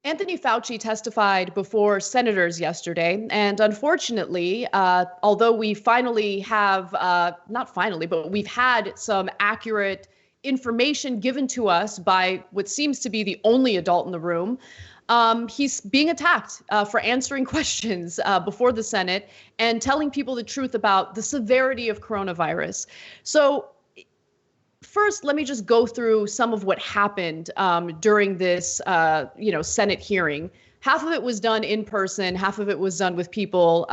Anthony Fauci testified before senators yesterday, and unfortunately, although we finally have, not finally, but we've had some accurate information given to us by what seems to be the only adult in the room, he's being attacked for answering questions before the Senate and telling people the truth about the severity of coronavirus. So first, let me just go through some of what happened during this, Senate hearing. Half of it was done in person, half of it was done with people,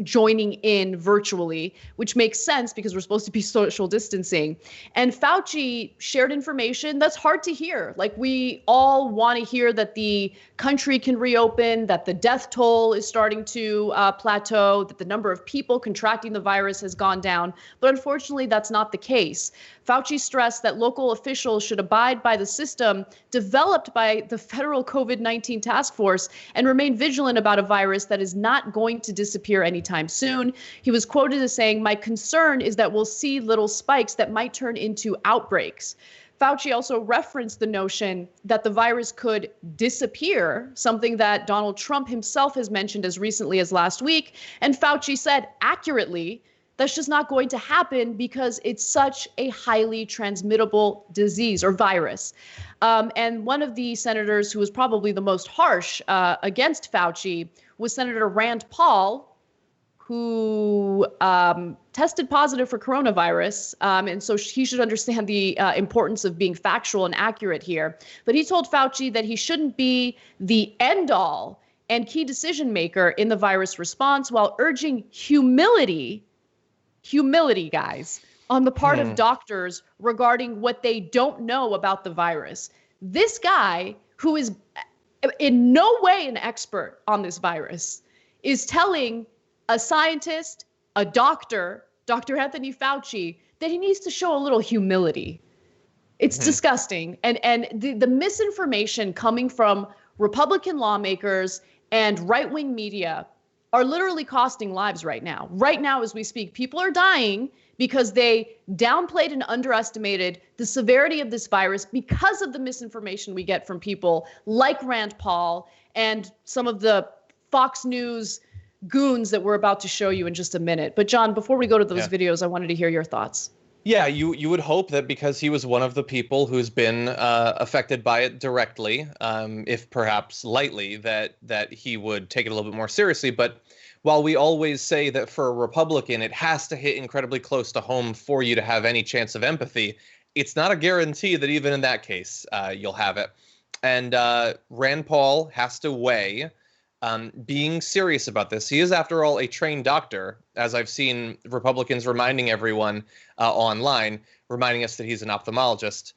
joining in virtually, which makes sense because we're supposed to be social distancing. And Fauci shared information that's hard to hear. Like, we all want to hear that the country can reopen, that the death toll is starting to plateau, that the number of people contracting the virus has gone down. But unfortunately, that's not the case. Fauci stressed that local officials should abide by the system developed by the federal COVID-19 task force and remain vigilant about a virus that is not going to disappear anytime soon. He was quoted as saying, "My concern is that we'll see little spikes that might turn into outbreaks." Fauci also referenced the notion that the virus could disappear, something that Donald Trump himself has mentioned as recently as last week. And Fauci said accurately, that's just not going to happen because it's such a highly transmittable disease or virus. And one of the senators who was probably the most harsh against Fauci was Senator Rand Paul, who tested positive for coronavirus. And so he should understand the importance of being factual and accurate here. But he told Fauci that he shouldn't be the end all and key decision maker in the virus response, while urging humility, guys, on the part of doctors regarding what they don't know about the virus. This guy, who is in no way an expert on this virus, is telling a scientist, a doctor, Dr. Anthony Fauci, that he needs to show a little humility. It's disgusting. And the misinformation coming from Republican lawmakers and right-wing media are literally costing lives right now. Right now, as we speak, people are dying because they downplayed and underestimated the severity of this virus because of the misinformation we get from people like Rand Paul and some of the Fox News goons that we're about to show you in just a minute. But John, before we go to those videos, I wanted to hear your thoughts. Yeah, you would hope that because he was one of the people who's been affected by it directly, if perhaps lightly, that he would take it a little bit more seriously. But while we always say that for a Republican, it has to hit incredibly close to home for you to have any chance of empathy, it's not a guarantee that even in that case, you'll have it. And Rand Paul has to weigh being serious about this. He is, after all, a trained doctor, as I've seen Republicans reminding everyone online, reminding us that he's an ophthalmologist,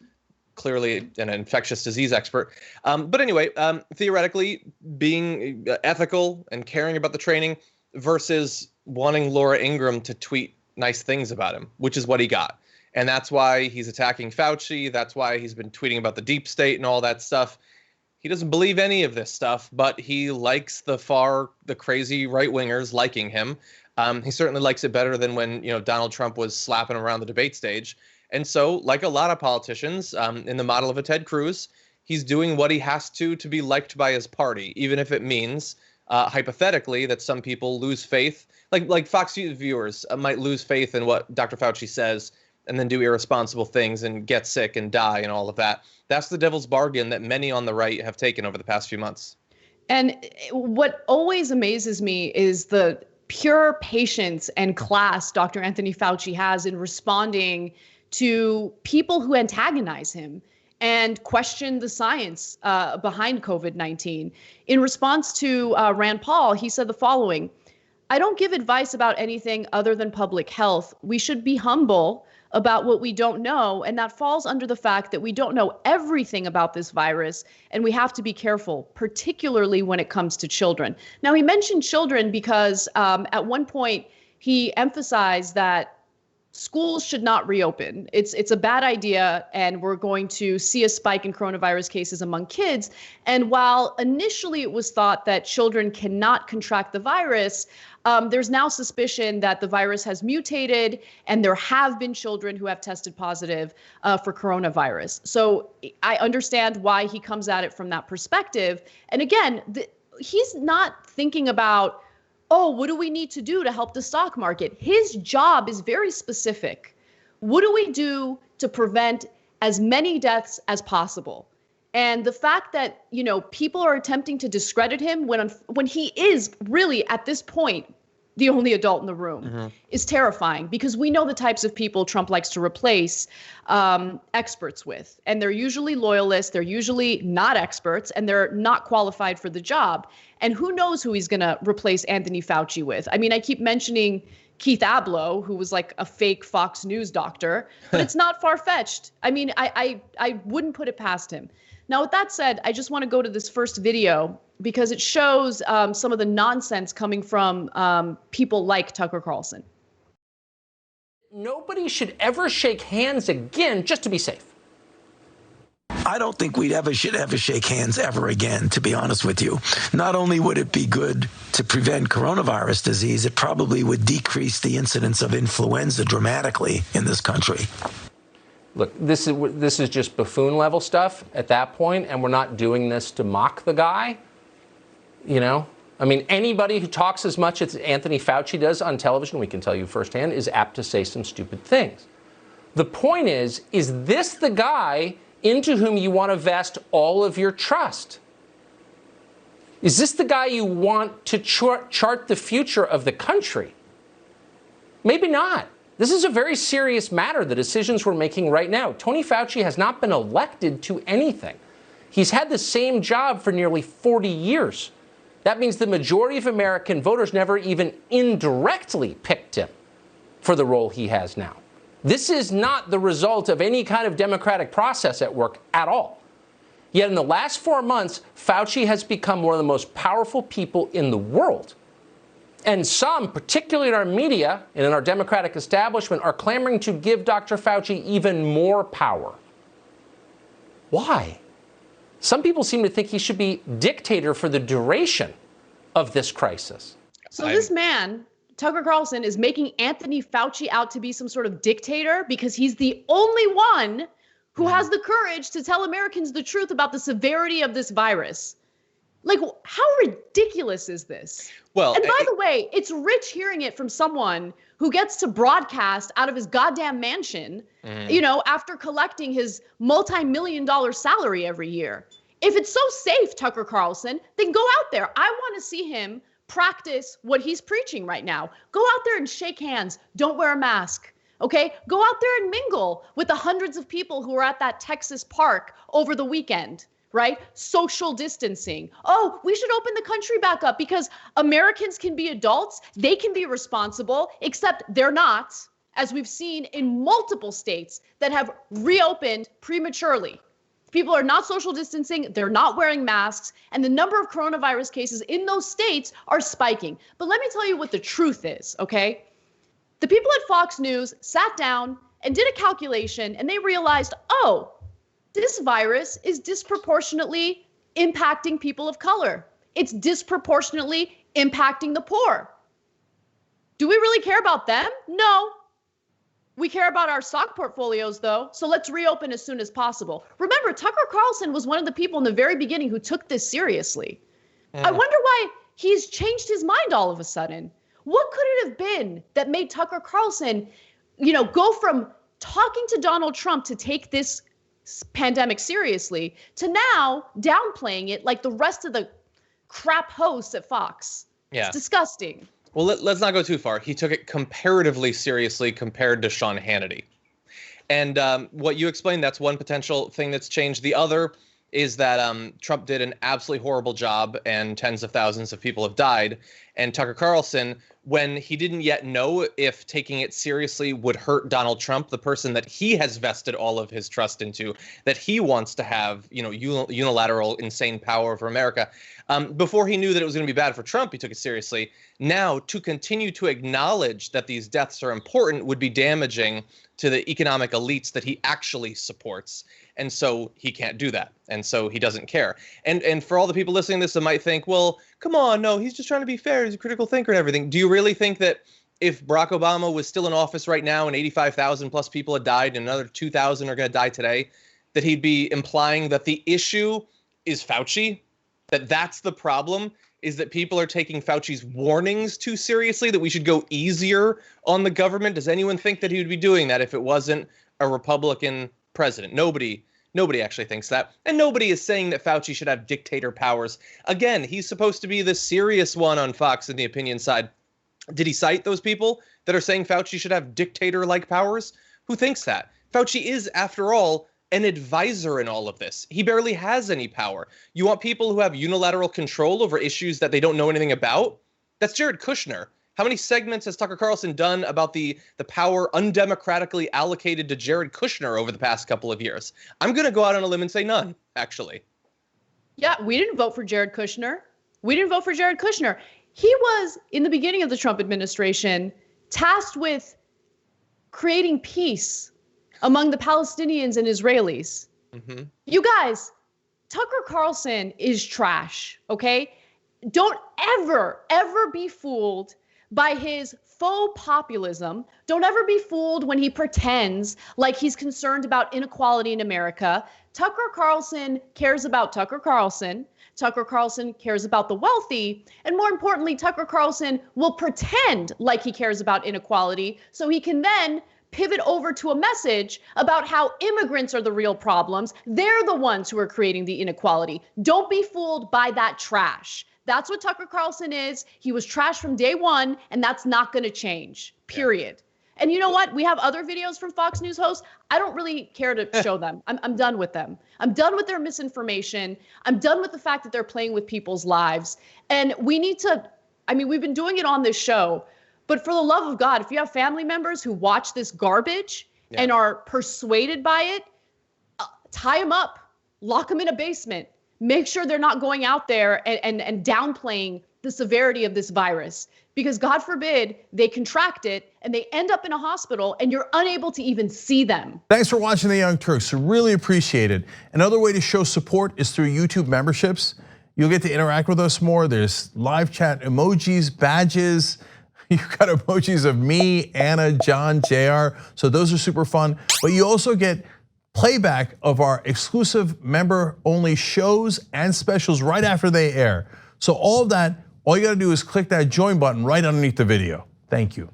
clearly an infectious disease expert. But anyway, theoretically, being ethical and caring about the training versus wanting Laura Ingraham to tweet nice things about him, which is what he got. And that's why he's attacking Fauci. That's why he's been tweeting about the deep state and all that stuff. He doesn't believe any of this stuff, but he likes the crazy right-wingers liking him. He certainly likes it better than when, Donald Trump was slapping him around the debate stage. And so, like a lot of politicians, in the model of a Ted Cruz, he's doing what he has to be liked by his party, even if it means, hypothetically, that some people lose faith. Like Fox News viewers might lose faith in what Dr. Fauci says and then do irresponsible things and get sick and die and all of that. That's the devil's bargain that many on the right have taken over the past few months. And what always amazes me is the pure patience and class Dr. Anthony Fauci has in responding to people who antagonize him and question the science behind COVID-19. In response to Rand Paul, he said the following: "I don't give advice about anything other than public health. We should be humble about what we don't know, and that falls under the fact that we don't know everything about this virus, and we have to be careful, particularly when it comes to children." Now, he mentioned children because at one point he emphasized that schools should not reopen. It's a bad idea, and we're going to see a spike in coronavirus cases among kids. And while initially it was thought that children cannot contract the virus, there's now suspicion that the virus has mutated, and there have been children who have tested positive for coronavirus. So I understand why he comes at it from that perspective. And again, he's not thinking about, oh, what do we need to do to help the stock market? His job is very specific. What do we do to prevent as many deaths as possible? And the fact that, people are attempting to discredit him when he is really at this point the only adult in the room is terrifying, because we know the types of people Trump likes to replace experts with. And they're usually loyalists, they're usually not experts, and they're not qualified for the job. And who knows who he's going to replace Anthony Fauci with? I mean, I keep mentioning Keith Abloh, who was like a fake Fox News doctor, but it's not far-fetched. I mean, I wouldn't put it past him. Now, with that said, I just want to go to this first video because it shows some of the nonsense coming from people like Tucker Carlson. Nobody should ever shake hands again just to be safe. I don't think should ever shake hands ever again, to be honest with you. Not only would it be good to prevent coronavirus disease, it probably would decrease the incidence of influenza dramatically in this country. Look, this is just buffoon level stuff at that point, and we're not doing this to mock the guy. I mean, anybody who talks as much as Anthony Fauci does on television, we can tell you firsthand, is apt to say some stupid things. The point is this the guy into whom you want to vest all of your trust? Is this the guy you want to chart the future of the country? Maybe not. This is a very serious matter, the decisions we're making right now. Tony Fauci has not been elected to anything. He's had the same job for nearly 40 years. That means the majority of American voters never even indirectly picked him for the role he has now. This is not the result of any kind of democratic process at work at all. Yet in the last 4 months, Fauci has become one of the most powerful people in the world. And some, particularly in our media and in our democratic establishment, are clamoring to give Dr. Fauci even more power. Why? Some people seem to think he should be dictator for the duration of this crisis. So this man, Tucker Carlson, is making Anthony Fauci out to be some sort of dictator because he's the only one who has the courage to tell Americans the truth about the severity of this virus. Like, how ridiculous is this? Well, and by the way, it's rich hearing it from someone who gets to broadcast out of his goddamn mansion, after collecting his multi-million-dollar salary every year. If it's so safe, Tucker Carlson, then go out there. I want to see him practice what he's preaching right now. Go out there and shake hands. Don't wear a mask. Okay? Go out there and mingle with the hundreds of people who were at that Texas park over the weekend. Right? Social distancing. Oh, we should open the country back up because Americans can be adults. They can be responsible, except they're not, as we've seen in multiple states that have reopened prematurely. People are not social distancing. They're not wearing masks. And the number of coronavirus cases in those states are spiking. But let me tell you what the truth is, okay? The people at Fox News sat down and did a calculation, and they realized, oh, this virus is disproportionately impacting people of color. It's disproportionately impacting the poor. Do we really care about them? No. We care about our stock portfolios, though, so let's reopen as soon as possible. Remember, Tucker Carlson was one of the people in the very beginning who took this seriously. I wonder why he's changed his mind all of a sudden. What could it have been that made Tucker Carlson, go from talking to Donald Trump to take this pandemic seriously to now downplaying it like the rest of the crap hosts at Fox? Yeah. It's disgusting. Well, let's not go too far. He took it comparatively seriously compared to Sean Hannity. And what you explained, that's one potential thing that's changed. The other is that Trump did an absolutely horrible job and tens of thousands of people have died. And Tucker Carlson, when he didn't yet know if taking it seriously would hurt Donald Trump, the person that he has vested all of his trust into, that he wants to have, unilateral, insane power over America. Before he knew that it was going to be bad for Trump, he took it seriously. Now, to continue to acknowledge that these deaths are important would be damaging to the economic elites that he actually supports. And so he can't do that. And so he doesn't care. And for all the people listening to this that might think, well, come on, no, he's just trying to be fair. He's a critical thinker and everything. Do you really think that if Barack Obama was still in office right now and 85,000 plus people had died and another 2,000 are going to die today, that he'd be implying that the issue is Fauci? That that's the problem, is that people are taking Fauci's warnings too seriously, that we should go easier on the government? Does anyone think that he would be doing that if it wasn't a Republican president? Nobody actually thinks that. And nobody is saying that Fauci should have dictator powers. Again, he's supposed to be the serious one on Fox in the opinion side. Did he cite those people that are saying Fauci should have dictator-like powers? Who thinks that? Fauci is, after all, an advisor in all of this. He barely has any power. You want people who have unilateral control over issues that they don't know anything about? That's Jared Kushner. How many segments has Tucker Carlson done about the power undemocratically allocated to Jared Kushner over the past couple of years? I'm going to go out on a limb and say none, actually. Yeah, we didn't vote for Jared Kushner. He was, in the beginning of the Trump administration, tasked with creating peace among the Palestinians and Israelis. Mm-hmm. You guys, Tucker Carlson is trash, okay? Don't ever be fooled by his faux populism. Don't ever be fooled when he pretends like he's concerned about inequality in America. Tucker Carlson cares about Tucker Carlson. Tucker Carlson cares about the wealthy. And more importantly, Tucker Carlson will pretend like he cares about inequality so he can then pivot over to a message about how immigrants are the real problems. They're the ones who are creating the inequality. Don't be fooled by that trash. That's what Tucker Carlson is. He was trash from day one, and that's not going to change, period. Yeah. And you know what? We have other videos from Fox News hosts. I don't really care to show them. I'm done with them. I'm done with their misinformation. I'm done with the fact that they're playing with people's lives. And we need to, we've been doing it on this show, but for the love of God, if you have family members who watch this garbage and are persuaded by it, tie them up, lock them in a basement. Make sure they're not going out there and downplaying the severity of this virus, because God forbid they contract it and they end up in a hospital and you're unable to even see them. Thanks for watching The Young Turks. Really appreciate it. Another way to show support is through YouTube memberships. You'll get to interact with us more. There's live chat emojis, badges. You've got emojis of me, Anna, John, JR. So those are super fun. But you also get playback of our exclusive member-only shows and specials right after they air. So all of that, all you gotta do is click that join button right underneath the video. Thank you.